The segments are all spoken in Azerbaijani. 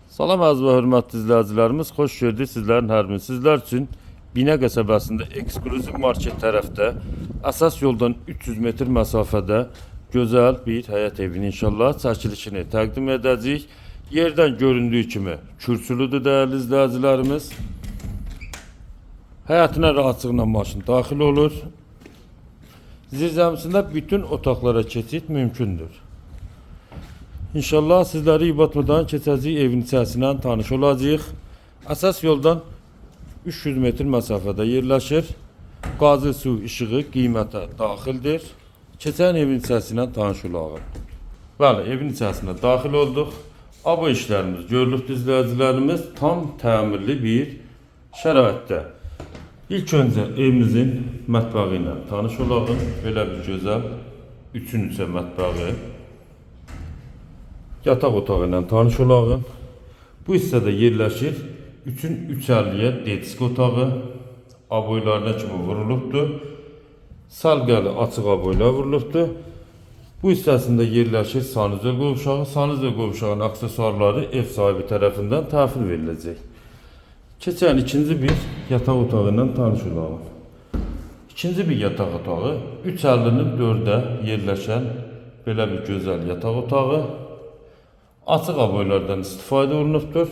Salam əziz və hörmətli izləyicilərimiz, xoş gördük sizlərin hər biriniz. Sizlər üçün Binə qəsəbəsində ekskluziv market tərəfdə əsas yoldan 300 metr məsafədə gözəl bir həyət evini inşallah çəkilişini təqdim edəcəyik. Yerdən göründüyü kimi kürsülüdür dəyərli izləyicilərimiz. Həyətinə rahatlıqla maşın daxil olur. Zirzəmisində bütün otaqlara keçid mümkündür. İnşallah sizləri batmadan keçəcək evin içərisindən tanış olacağıq. Əsas yoldan 300 metr məsafədə yerləşir. Qazı su işığı qiymətə daxildir. Keçən evin içərisindən tanış olaq. Bəli, evin içərisinə daxil olduq. Aba işlərimiz görülübdür izləyicilərimiz tam təmirli bir şəraitdə. İlk öncə evimizin mətbəxi ilə tanış olaq. Belə bir gözəl 3-3 mətbəxi. Yataq otağı ilə tanış olaq. Bu hissədə yerləşir 3-350-yə dedisk otağı. Aboylarına kimi vurulubdur. Salqəli açıq aboylar vurulubdur. Bu hissəsində yerləşir sanuzel qovşağı. Sanuzel qovşağının aksesuarları ev sahibi tərəfindən təhvil veriləcək. Keçən ikinci bir yataq otağı ilə tanış olaq. İkinci bir yataq otağı 350-nin 4-də yerləşən belə bir gözəl yataq otağı. Açıq aboylardan istifadə olunubdur.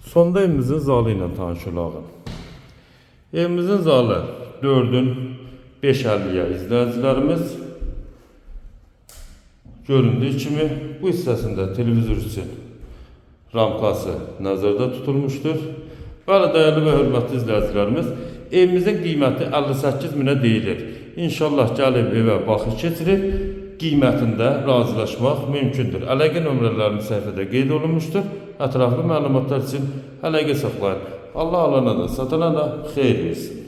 Sonda evimizin zalı ilə tanış olaq. Evimizin zalı 4-ün 550-yə izləyicilərimiz. Göründüyü kimi bu hissəsində televizor üçün ramkası nəzərdə tutulmuşdur. Bəli, dəyərli və hörmətli izləyicilərimiz, evimizin qiyməti 58 minə deyilir. İnşallah gəlib evə baxış keçirib, qiymətində razılaşmaq mümkündür. Əlaqə nömrələrimiz səhifədə qeyd olunmuşdur. Ətraflı məlumatlar üçün əlaqə saxlayın. Allah alana da, satana da xeyir versin.